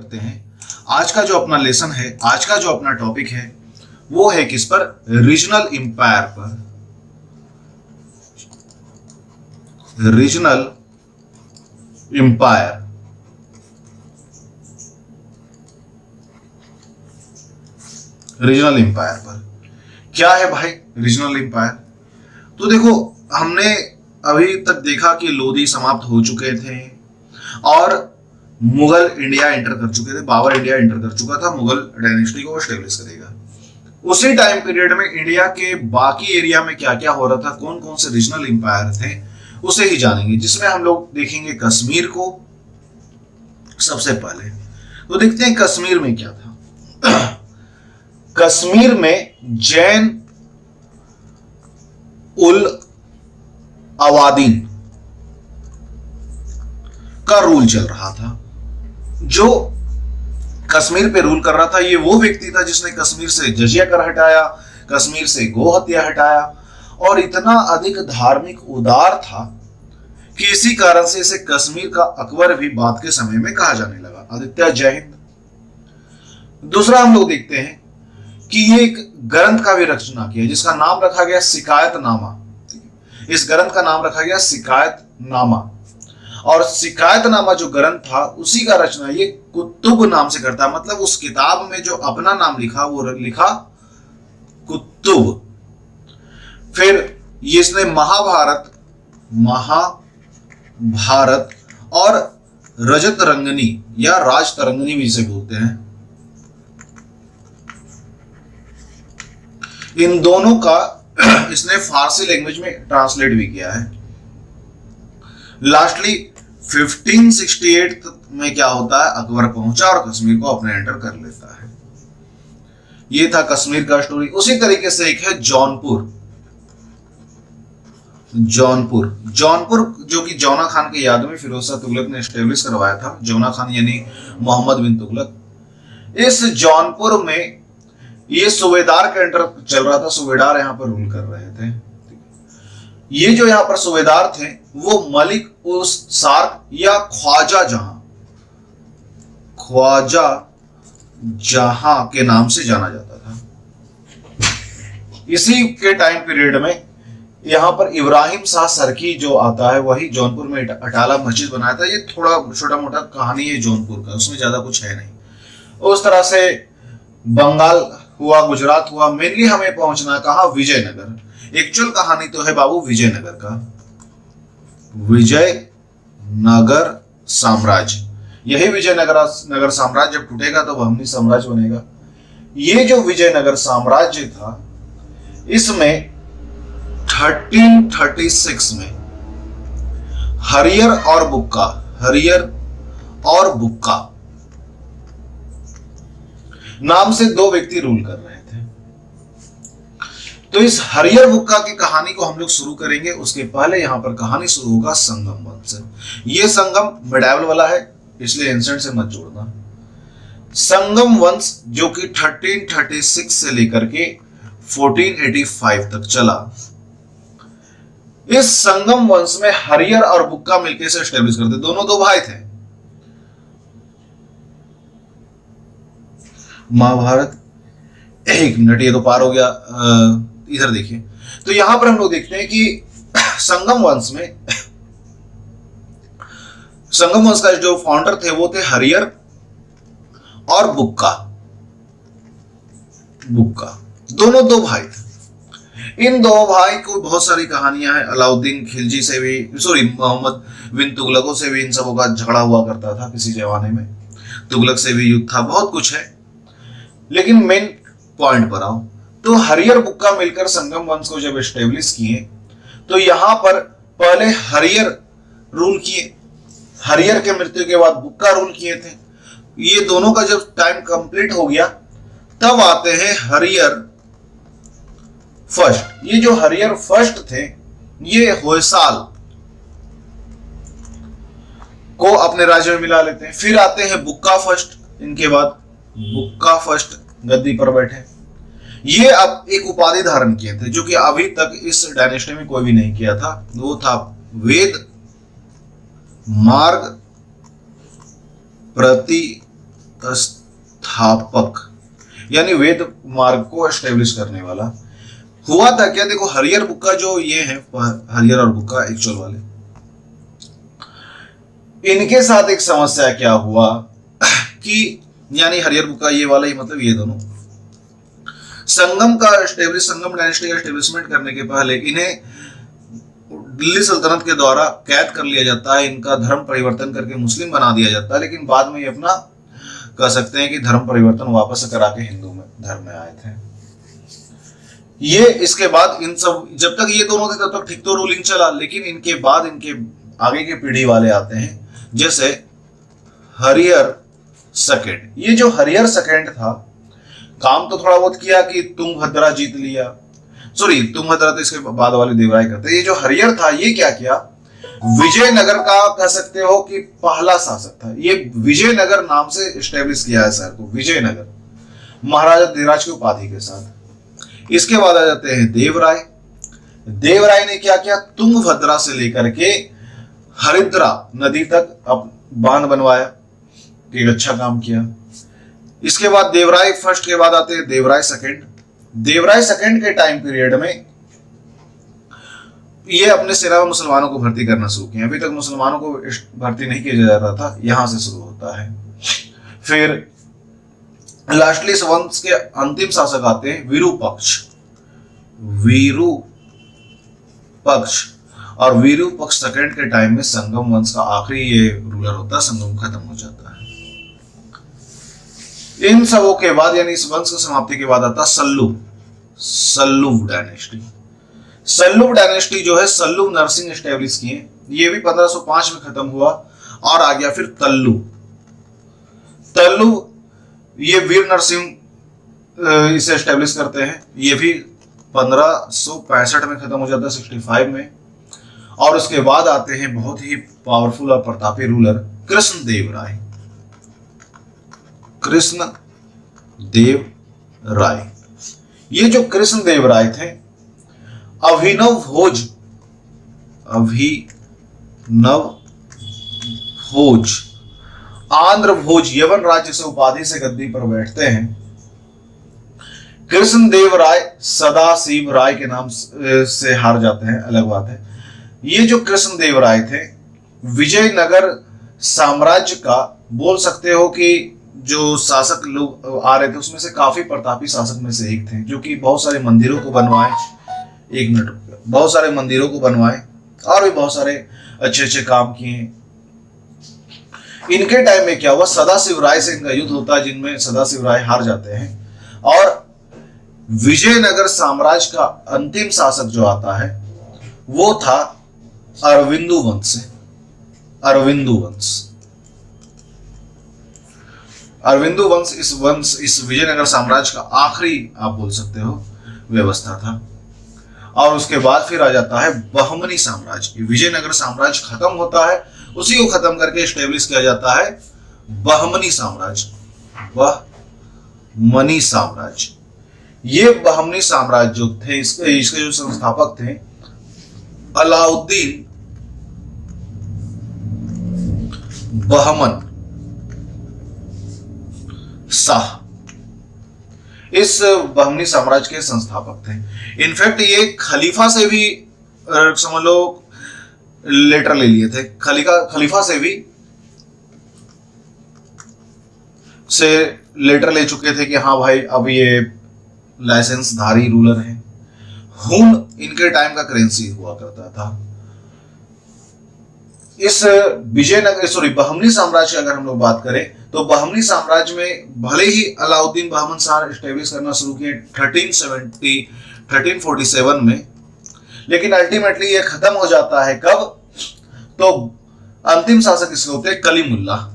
करते हैं। आज का जो अपना लेसन है, आज का जो अपना टॉपिक है वो है किस पर? रीजनल एम्पायर पर। Regional empire. रीजनल एम्पायर पर क्या है भाई रीजनल एम्पायर? तो देखो, हमने अभी तक देखा कि लोधी समाप्त हो चुके थे और मुगल इंडिया एंटर कर चुके थे, बाबर इंडिया एंटर कर चुका था, मुगल डायनेस्टी को एस्टेब्लिश करेगा। उसी टाइम पीरियड में इंडिया के बाकी एरिया में क्या क्या हो रहा था, कौन कौन से रीजनल एम्पायर थे, उसे ही जानेंगे, जिसमें हम लोग देखेंगे कश्मीर को सबसे पहले। तो देखते हैं कश्मीर में क्या था। कश्मीर में जैन उल अवादीन का रूल चल रहा था। जो कश्मीर पे रूल कर रहा था ये वो व्यक्ति था जिसने कश्मीर से जजिया कर हटाया, कश्मीर से गो हत्या हटाया और इतना अधिक धार्मिक उदार था कि इसी कारण से इसे कश्मीर का अकबर भी बाद के समय में कहा जाने लगा। आदित्य, जय हिंद। दूसरा हम लोग देखते हैं कि ये एक ग्रंथ का भी रचना किया जिसका नाम रखा गया शिकायतनामा। इस ग्रंथ का नाम रखा गया शिकायतनामा और शिकायतनामा जो ग्रंथ था उसी का रचना ये कुतुब नाम से करता है। मतलब उस किताब में जो अपना नाम लिखा वो लिखा कुतुब। फिर ये इसने महाभारत और रजत रंगनी या राज तरंगनी भी इसे बोलते हैं, इन दोनों का इसने फारसी लैंग्वेज में ट्रांसलेट भी किया है। लास्टली 1568 में क्या होता है, अकबर पहुंचा और कश्मीर को अपने एंटर कर लेता है। ये था कश्मीर का स्टोरी। उसी तरीके से एक है जौनपुर। जौनपुर जो कि जौना खान की याद में फिरोज शाह तुगलक ने एस्टेब्लिश करवाया था। जौना खान यानी मोहम्मद बिन तुगलक। इस जौनपुर में ये सूबेदार का एंटर चल रहा था। सूबेदार यहाँ पर रूल कर रहे थे। ये जो यहाँ पर सूबेदार थे वो मलिक उस सार्क या ख्वाजा जहां के नाम से जाना जाता था। इसी के टाइम पीरियड में यहाँ पर इब्राहिम शाह सरकी जो आता है वही जौनपुर में अटाला मस्जिद बनाया था। ये थोड़ा छोटा मोटा कहानी है जौनपुर का, उसमें ज्यादा कुछ है नहीं। उस तरह से बंगाल हुआ, गुजरात हुआ। मेनली हमें पहुंचना है कहा, विजयनगर। एक्चुअल कहानी तो है बाबू विजयनगर का। विजयनगर साम्राज्य, यही विजयनगर साम्राज्य जब टूटेगा तो बहमनी साम्राज्य बनेगा। ये जो विजयनगर साम्राज्य था इसमें 1336 में हरियर और बुक्का नाम से दो व्यक्ति रूल कर रहे थे। तो इस हरियर बुक्का की कहानी को हम लोग शुरू करेंगे। उसके पहले यहां पर कहानी शुरू होगा संगम वंश से। ये संगम मिडाइवल वाला है इसलिए एंसेंट से मत जोड़ना। संगम वंश जो कि 1336 से लेकर के 1485 तक चला। इस संगम वंश में हरियर और बुक्का मिलकर से एस्टेब्लिश करते। दोनों दो भाई थे। महाभारत, एक मिनट ये तो पार हो गया। इधर देखिए, तो यहां पर हम लोग देखते हैं कि संगम वंश का जो फाउंडर थे वो थे हरियर और बुक्का। दोनों दो भाई थे। इन दो भाई को बहुत सारी कहानियां हैं। अलाउद्दीन खिलजी से भी, मोहम्मद बिन तुगलकों से भी इन सबों का झगड़ा हुआ करता था किसी जमाने में। तुगलक से भी युद्ध था, बहुत कुछ है। लेकिन मेन पॉइंट पर आओ तो हरियर बुक्का मिलकर संगम वंश को जब एस्टेब्लिश किए तो यहां पर पहले हरियर रूल किए। हरियर के मृत्यु के बाद बुक्का रूल किए थे। ये दोनों का जब टाइम कंप्लीट हो गया तब आते हैं हरियर फर्स्ट। ये जो हरियर फर्स्ट थे ये होयसाल को अपने राज्य में मिला लेते हैं। फिर आते हैं बुक्का फर्स्ट। इनके बाद बुक्का फर्स्ट गद्दी पर बैठे। ये अब एक उपाधि धारण किए थे जो कि अभी तक इस डायनेस्टी में कोई भी नहीं किया था। वो था वेद मार्ग प्रतिपन्न स्थापक यानी वेद मार्ग को एस्टेब्लिश करने वाला। हुआ था क्या, देखो हरिहर बुक्का जो ये है, हरिहर और बुक्का एक्चुअल वाले, इनके साथ एक समस्या क्या हुआ कि यानी हरिहर बुक्का ये वाला ही मतलब ये दोनों संगम डायनेस्टी का एस्टेब्लिशमेंट करने के पहले इन्हें दिल्ली सल्तनत के द्वारा कैद कर लिया जाता है, इनका धर्म परिवर्तन करके मुस्लिम बना दिया जाता है, लेकिन बाद में ये अपना कह सकते हैं कि धर्म परिवर्तन वापस करा के हिंदू में धर्म में आए थे। ये इसके बाद इन सब जब तक ये दोनों थे तब तक ठीक तो रूलिंग चला, लेकिन इनके बाद इनके आगे के पीढ़ी वाले आते हैं, जैसे हरिहर सेकंड। ये जो हरिहर सेकंड था, काम तो थोड़ा बहुत किया कि तुंगभद्रा जीत लिया, सॉरी तुंगभद्रा तो इसके बाद वाले देवराय करते। ये जो हरिहर था ये क्या किया, विजयनगर का कह सकते हो कि पहला शासक था। ये विजयनगर नाम से एस्टेब्लिश किया है शहर को, विजयनगर, महाराजा धीराज की उपाधि के साथ। इसके बाद आ जाते हैं देवराय। देवराय ने क्या किया, तुंगभद्रा से लेकर के हरिद्रा नदी तक अब बांध बनवाया, एक अच्छा काम किया। इसके बाद देवराय फर्स्ट के बाद आते हैं देवराय सेकंड। देवराय सेकंड के टाइम पीरियड में ये अपने सेना में मुसलमानों को भर्ती करना शुरू किया। अभी तक मुसलमानों को भर्ती नहीं किया जाता था, यहां से शुरू होता है। फिर लास्टली इस वंश के अंतिम शासक आते हैं विरूपक्ष। विरूपक्ष और विरूपक्ष सेकंड के टाइम में संगम वंश का आखिरी ये रूलर होता है, संगम खत्म हो जाता है। इन सबों के बाद यानी इस वंश की समाप्ति के बाद आता सल्लुव डायनेस्टी। सल्लुव डायनेस्टी जो है, सल्लुव नरसिंह एस्टेब्लिश किए, ये भी 1505 में खत्म हुआ। और आ गया फिर तल्लु, ये वीर नरसिंह इसे एस्टेब्लिश करते हैं, ये भी 1565 में खत्म हो जाता है, 65 में। और उसके बाद आते हैं बहुत ही पावरफुल और प्रतापी रूलर कृष्णदेवराय। कृष्णदेवराय, ये जो कृष्णदेवराय थे, अभिनव भोज आंध्र भोज यवन राज्य से उपाधि से गद्दी पर बैठते हैं। कृष्णदेवराय सदाशिव राय के नाम से हार जाते हैं, अलग बात है। ये जो कृष्णदेवराय थे, विजयनगर साम्राज्य का बोल सकते हो कि जो शासक लोग आ रहे थे उसमें से काफी प्रतापी शासक में से एक थे, जो कि बहुत सारे मंदिरों को बनवाए, बहुत सारे मंदिरों को बनवाए और भी बहुत सारे अच्छे अच्छे काम किए। इनके टाइम में क्या हुआ, सदाशिव राय से इनका युद्ध होता है, जिनमें सदाशिव राय हार जाते हैं। और विजयनगर साम्राज्य का अंतिम शासक जो आता है वो था अरविंदु वंश से। अरविंदु वंश इस विजयनगर साम्राज्य का आखिरी आप बोल सकते हो व्यवस्था था। और उसके बाद फिर आ जाता है बहमनी साम्राज्य। विजयनगर साम्राज्य खत्म होता है, उसी को खत्म करके एस्टेब्लिश किया जाता है बहमनी साम्राज्य। बहमनी साम्राज्य, ये बहमनी साम्राज्य जो थे, इसके जो संस्थापक थे अलाउद्दीन बहमन शाह, इस बहमनी साम्राज्य के संस्थापक थे। इनफैक्ट ये खलीफा से भी समझ लो लेटर ले लिए थे, खलीफा से भी लेटर ले चुके थे कि हाँ भाई अब ये लाइसेंसधारी रूलर हैं। हुन इनके टाइम का करेंसी हुआ करता था। इस बहमनी साम्राज्य की अगर हम लोग बात करें तो बहमनी साम्राज्य में भले ही अलाउद्दीन बहमन शाह एस्टेब्लिश करना शुरू किए 1347 में, लेकिन अल्टीमेटली ये खत्म हो जाता है कब, तो अंतिम शासक इसके होते हैं कलीमुल्लाह।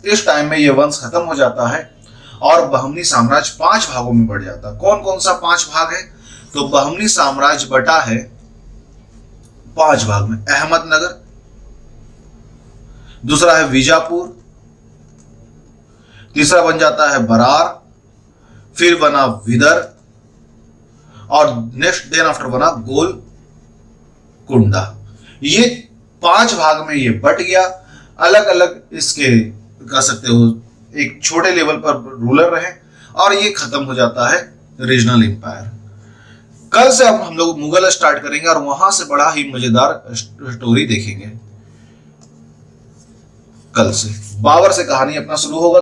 इस टाइम में ये वंश खत्म हो जाता है और बहमनी साम्राज्य 5 भागों में बढ़ जाता है। कौन कौन सा 5 भाग है, तो बहमनी साम्राज्य बटा है 5 भाग में। अहमदनगर, दूसरा है बीजापुर, तीसरा बन जाता है बरार, फिर बना विदर और नेक्स्ट देन आफ्टर बना गोलकुंडा। ये 5 भाग में ये बट गया। अलग अलग इसके कह सकते हो एक छोटे लेवल पर रूलर रहे, और ये खत्म हो जाता है रीजनल एम्पायर। कल से अब हम लोग मुगल स्टार्ट करेंगे और वहां से बड़ा ही मजेदार स्टोरी देखेंगे। कल से बाबर से कहानी अपना शुरू होगा।